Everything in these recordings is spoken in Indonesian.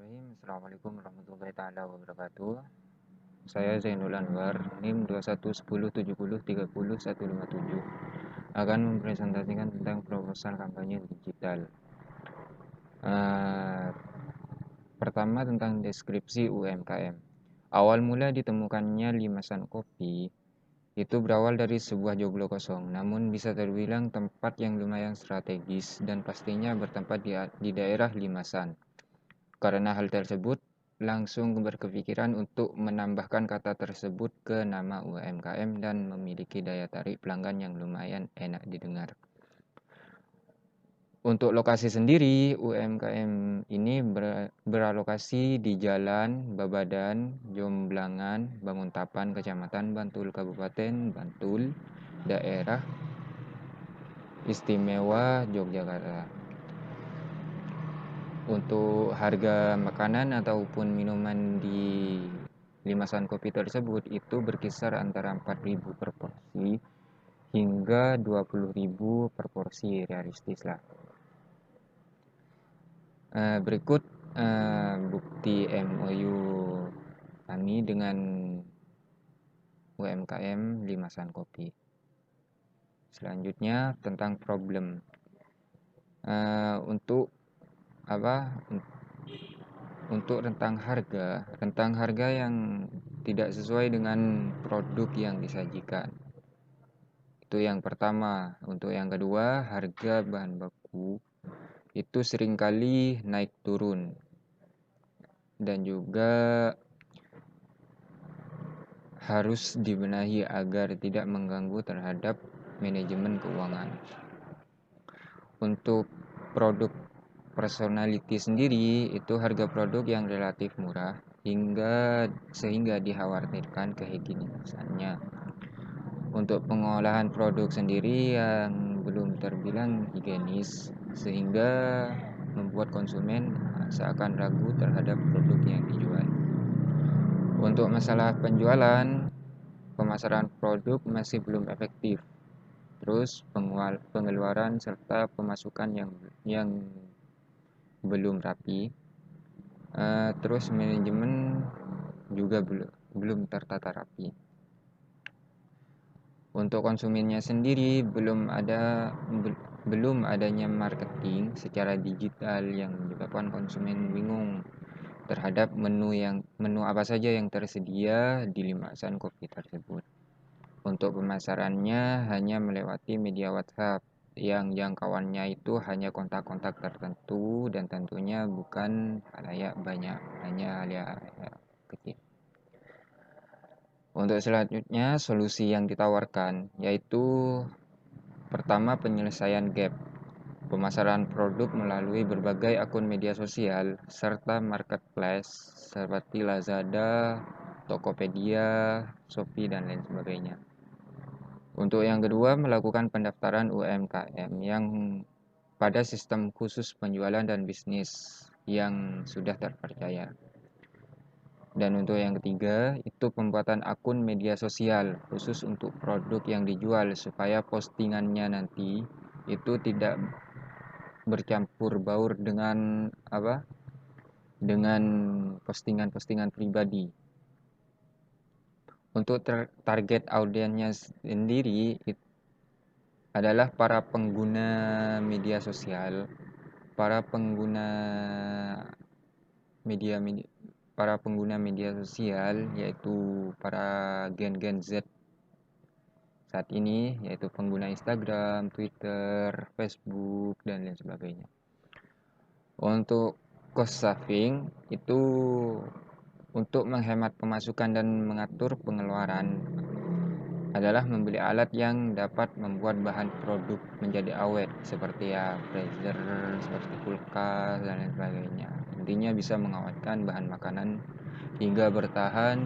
Bismillahirrahmanirrahim. Assalamualaikum warahmatullahi taala wabarakatuh. Saya Zainul Anwar, NIM 21107030 akan mempresentasikan tentang proposal kampanye digital. Eh, Pertama tentang deskripsi UMKM. Awal mula ditemukannya limasan kopi itu berawal dari sebuah joglo kosong, namun bisa terbilang tempat yang lumayan strategis dan pastinya bertempat di daerah Limasan. Karena hal tersebut, langsung berkepikiran untuk menambahkan kata tersebut ke nama UMKM dan memiliki daya tarik pelanggan yang lumayan enak didengar. Untuk lokasi sendiri, UMKM ini beralokasi di Jalan Babadan, Jomblangan, Banguntapan, Kecamatan Bantul, Kabupaten Bantul, Daerah Istimewa Yogyakarta. Untuk harga makanan ataupun minuman di limasan kopi tersebut itu berkisar antara 4.000 per porsi hingga 20.000 per porsi, realistis lah. Berikut bukti MOU kami dengan UMKM limasan kopi. Selanjutnya tentang problem. Untuk rentang harga yang tidak sesuai dengan produk yang disajikan. Itu yang pertama. Untuk yang kedua, harga bahan baku itu seringkali naik turun. Dan juga harus dibenahi agar tidak mengganggu terhadap manajemen keuangan. Untuk produk personality sendiri itu harga produk yang relatif murah sehingga dikhawatirkan kehigienisannya. Untuk pengolahan produk sendiri yang belum terbilang higienis sehingga membuat konsumen seakan ragu terhadap produk yang dijual. Untuk masalah penjualan, pemasaran produk masih belum efektif. Terus pengeluaran serta pemasukan yang belum rapi. Terus manajemen juga belum tertata rapi. Untuk konsumennya sendiri belum adanya marketing secara digital yang menyebabkan konsumen bingung terhadap menu apa saja yang tersedia di limasan kopi tersebut. Untuk pemasarannya hanya melewati media WhatsApp yang jangkauannya itu hanya kontak-kontak tertentu dan tentunya bukan halayak banyak, hanya halayak kecil. Untuk selanjutnya, solusi yang ditawarkan yaitu pertama, penyelesaian gap. Pemasaran produk melalui berbagai akun media sosial serta marketplace seperti Lazada, Tokopedia, Shopee, dan lain sebagainya. Untuk yang kedua, melakukan pendaftaran UMKM yang pada sistem khusus penjualan dan bisnis yang sudah terpercaya. Dan untuk yang ketiga, itu pembuatan akun media sosial khusus untuk produk yang dijual supaya postingannya nanti itu tidak bercampur baur dengan postingan-postingan pribadi. Untuk target audiensnya sendiri adalah para pengguna media sosial, para pengguna media sosial yaitu para gen Z saat ini, yaitu pengguna Instagram, Twitter, Facebook, dan lain sebagainya. Untuk cost saving itu untuk menghemat pemasukan dan mengatur pengeluaran adalah membeli alat yang dapat membuat bahan produk menjadi awet seperti freezer, seperti kulkas, dan lain sebagainya. Intinya bisa mengawetkan bahan makanan hingga bertahan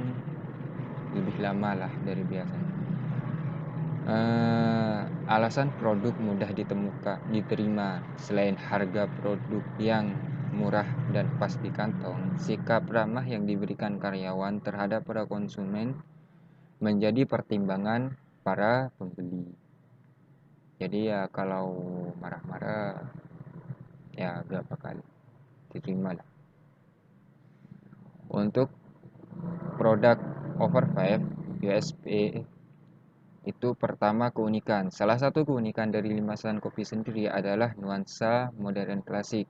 lebih lama lah dari biasanya. Alasan produk mudah diterima selain harga produk yang murah dan pas di kantong, sikap ramah yang diberikan karyawan terhadap para konsumen menjadi pertimbangan para pembeli. Jadi ya kalau marah-marah ya gak bakal diterima lah. Untuk produk Over5 USP itu pertama keunikan. Salah satu keunikan dari limasan kopi sendiri adalah nuansa modern klasik.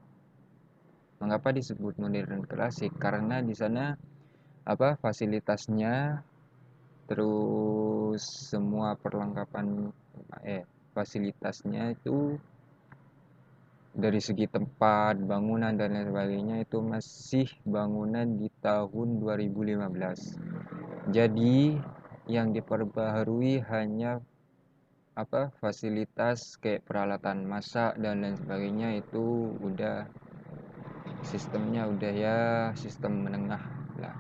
Mengapa disebut modern klasik? Karena di sana fasilitasnya, terus semua perlengkapan fasilitasnya itu dari segi tempat, bangunan dan lain sebagainya itu masih bangunan di tahun 2015. Jadi yang diperbaharui hanya fasilitas kayak peralatan masak dan lain sebagainya, itu udah sistemnya udah ya sistem menengah lah.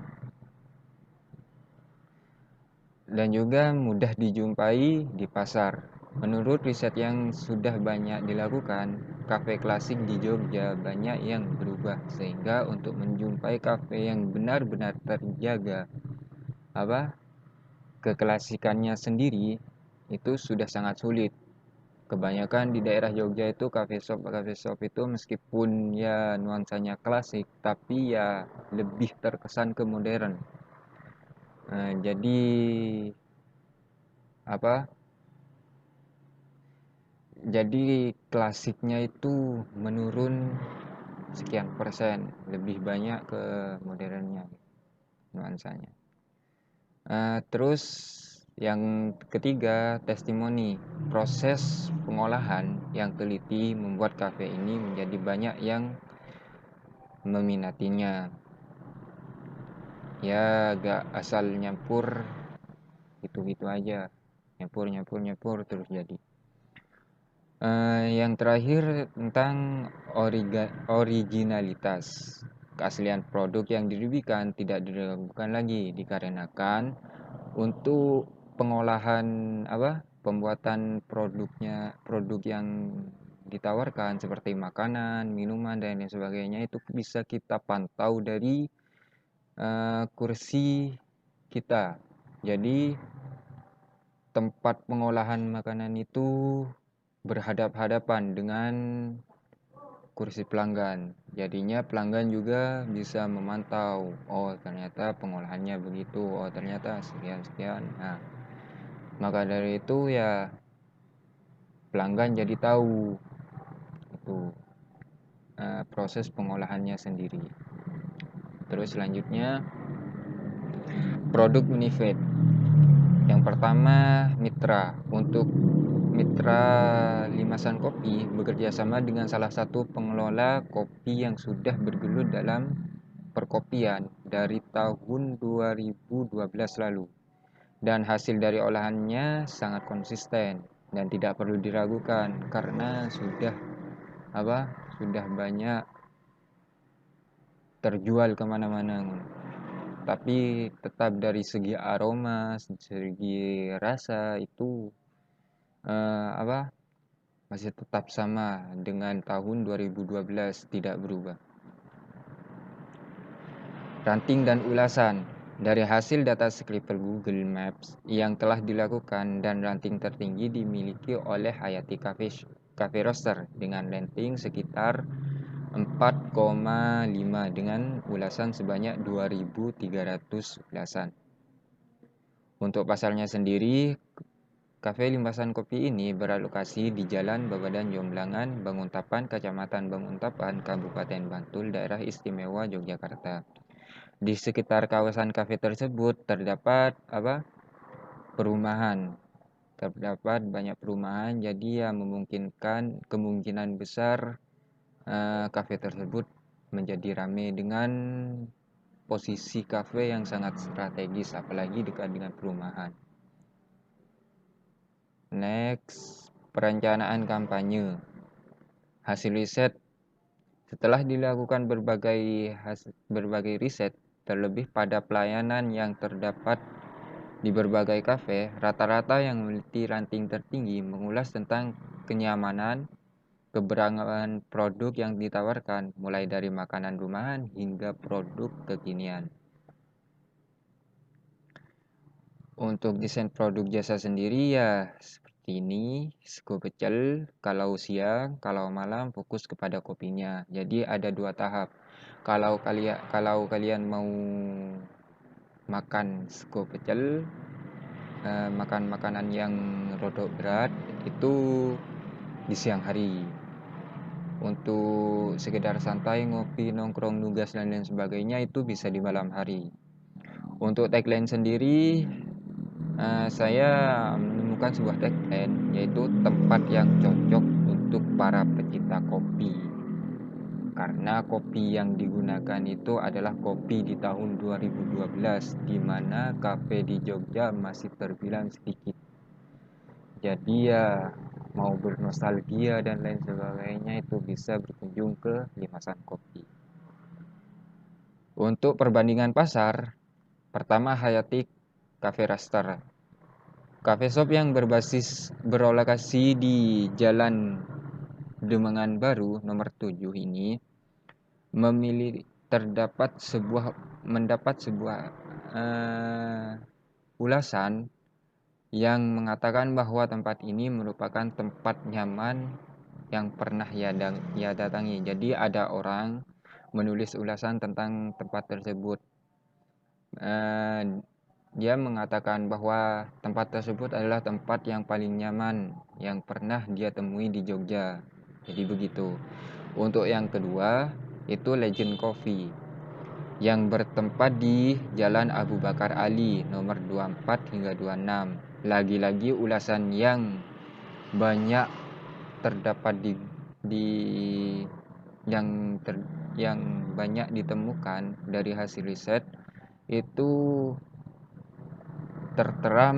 Dan juga mudah dijumpai di pasar. Menurut riset yang sudah banyak dilakukan, kafe klasik di Jogja banyak yang berubah, sehingga untuk menjumpai kafe yang benar-benar terjaga keklasikannya sendiri itu sudah sangat sulit. Kebanyakan di daerah Jogja itu cafe shop itu meskipun ya nuansanya klasik, tapi ya lebih terkesan ke modern. Jadi apa jadi klasiknya itu menurun sekian persen, lebih banyak ke modernnya nuansanya. Terus yang ketiga, testimoni. Proses pengolahan yang teliti membuat kafe ini menjadi banyak yang meminatinya. Ya gak asal nyampur gitu-gitu aja, nyampur terus jadi. Yang terakhir tentang originalitas. Keaslian produk yang dirugikan tidak diragukan lagi, dikarenakan untuk pengolahan pembuatan produk yang ditawarkan seperti makanan, minuman dan lain sebagainya itu bisa kita pantau dari kursi kita. Jadi tempat pengolahan makanan itu berhadap-hadapan dengan kursi pelanggan. Jadinya pelanggan juga bisa memantau, oh ternyata pengolahannya begitu, oh ternyata sekian-sekian. Nah, maka dari itu ya pelanggan jadi tahu itu proses pengolahannya sendiri. Terus selanjutnya produk Unifed. Yang pertama mitra. Untuk mitra limasan kopi bekerja sama dengan salah satu pengelola kopi yang sudah bergelut dalam perkopian dari tahun 2012 lalu. Dan hasil dari olahannya sangat konsisten dan tidak perlu diragukan karena sudah banyak terjual kemana-mana. Tapi tetap dari segi aroma, segi rasa itu masih tetap sama dengan tahun 2012, tidak berubah. Ranting dan ulasan. Dari hasil data skripal Google Maps yang telah dilakukan dan ranting tertinggi dimiliki oleh Hayati Cafe Roaster dengan ranting sekitar 4,5 dengan ulasan sebanyak 2.300 ulasan. Untuk pasarnya sendiri, kafe limasan kopi ini beralokasi di Jalan Babadan Jomblangan, Banguntapan, Kecamatan Banguntapan, Kabupaten Bantul, Daerah Istimewa Yogyakarta. Di sekitar kawasan kafe tersebut terdapat perumahan. Terdapat banyak perumahan, jadi ya kemungkinan besar kafe tersebut menjadi ramai dengan posisi kafe yang sangat strategis, apalagi dekat dengan perumahan. Next, perencanaan kampanye. Hasil riset. Setelah dilakukan berbagai riset, terlebih pada pelayanan yang terdapat di berbagai kafe, rata-rata yang memiliki ranting tertinggi mengulas tentang kenyamanan, keberagaman produk yang ditawarkan, mulai dari makanan rumahan hingga produk kekinian. Untuk desain produk jasa sendiri ya seperti ini, scope kecil, kalau siang, kalau malam fokus kepada kopinya. Jadi ada 2 tahap. Kalau kalian mau makan sego pecel, makan makanan yang rodok berat itu di siang hari. Untuk sekedar santai, ngopi, nongkrong, nugas dan lain sebagainya itu bisa di malam hari. Untuk tagline sendiri, saya menemukan sebuah tagline yaitu tempat yang cocok untuk para pecinta kopi. Karena kopi yang digunakan itu adalah kopi di tahun 2012, di mana kafe di Jogja masih terbilang sedikit. Jadi ya mau bernostalgia dan lain sebagainya itu bisa berkunjung ke Limasan Kopi. Untuk perbandingan pasar, pertama Hayati Cafe Raster. Cafe shop yang berlokasi di Jalan Demangan Baru nomor 7 ini mendapat sebuah ulasan yang mengatakan bahwa tempat ini merupakan tempat nyaman yang pernah ia datangi. Jadi ada orang menulis ulasan tentang tempat tersebut. Dia mengatakan bahwa tempat tersebut adalah tempat yang paling nyaman yang pernah dia temui di Jogja. Jadi begitu. Untuk yang kedua, itu Legend Coffee yang bertempat di Jalan Abu Bakar Ali nomor 24 hingga 26. Lagi-lagi ulasan yang banyak terdapat yang banyak ditemukan dari hasil riset itu tertera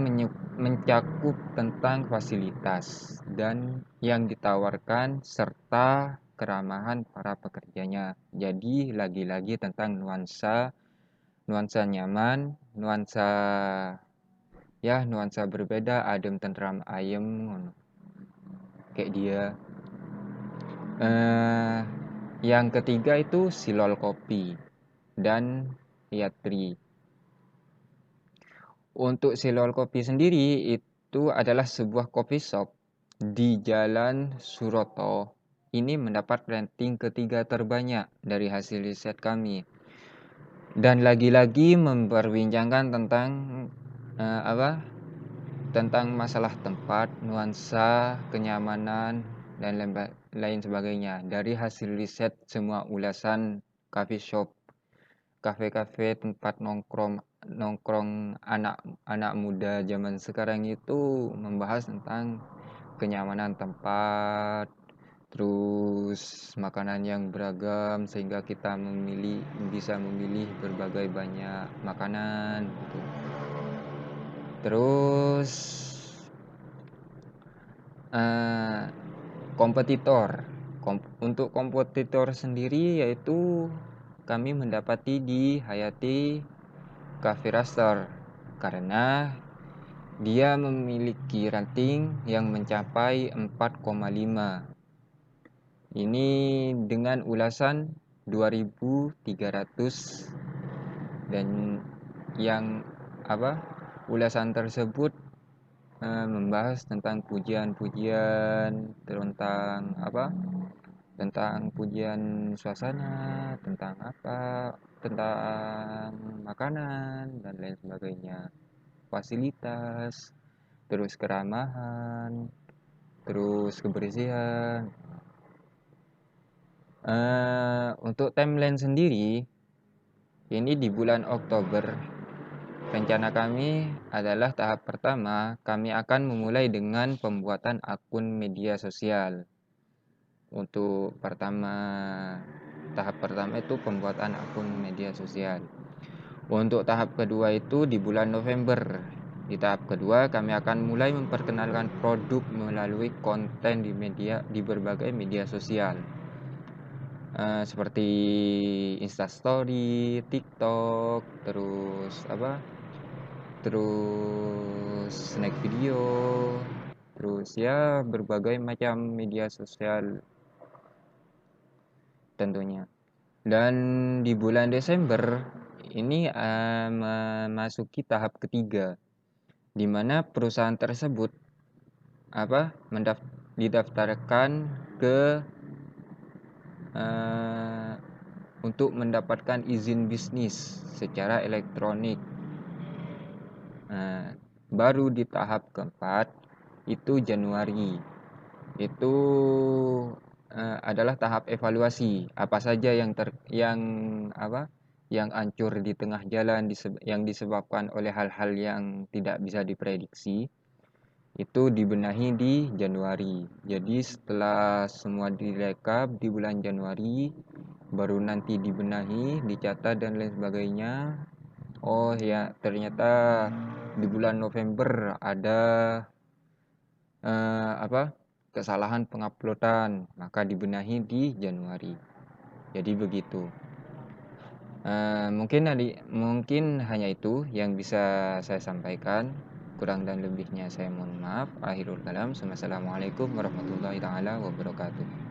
mencakup tentang fasilitas dan yang ditawarkan serta keramahan para pekerjanya. Jadi lagi-lagi tentang nuansa nyaman, nuansa berbeda, adem tentram ayem kayak dia. Yang ketiga itu Silol Kopi dan Yatri. Untuk Silol Kopi sendiri itu adalah sebuah coffee shop di Jalan Suroto. Ini mendapat rating ketiga terbanyak dari hasil riset kami. Dan lagi-lagi memperbincangkan tentang tentang masalah tempat, nuansa, kenyamanan, dan lain sebagainya. Dari hasil riset semua ulasan coffee shop, kafe-kafe, tempat nongkrong anak muda zaman sekarang itu membahas tentang kenyamanan tempat, terus makanan yang beragam sehingga kita bisa memilih berbagai banyak makanan gitu. Terus kompetitor. Untuk kompetitor sendiri yaitu kami mendapati di Hayati Cafe Raster karena dia memiliki rating yang mencapai 4,5. Ini dengan ulasan 2.300 dan yang ulasan tersebut membahas tentang pujian-pujian tentang pujian suasana, tentang makanan dan lain sebagainya, fasilitas, terus keramahan, terus kebersihan. Untuk timeline sendiri ini di bulan Oktober. Rencana kami adalah tahap pertama, kami akan memulai dengan pembuatan akun media sosial. Untuk tahap pertama itu pembuatan akun media sosial. Untuk tahap kedua itu di bulan November. Di tahap kedua kami akan mulai memperkenalkan produk melalui konten di berbagai media sosial. Seperti Instastory, TikTok, terus snack video, terus ya berbagai macam media sosial tentunya. Dan di bulan Desember ini memasuki tahap ketiga, di mana perusahaan tersebut didaftarkan ke untuk mendapatkan izin bisnis secara elektronik. Baru di tahap keempat itu Januari. Itu adalah tahap evaluasi apa saja yang hancur di tengah jalan yang disebabkan oleh hal-hal yang tidak bisa diprediksi. Itu dibenahi di Januari. Jadi setelah semua direkap di bulan Januari, baru nanti dibenahi, dicatat dan lain sebagainya. Oh ya, ternyata di bulan November ada kesalahan penguploadan, maka dibenahi di Januari. Jadi begitu. Mungkin hanya itu yang bisa saya sampaikan. Kurang dan lebihnya saya mohon maaf. Akhirul kalam. Wassalamualaikum warahmatullahi taala wabarakatuh.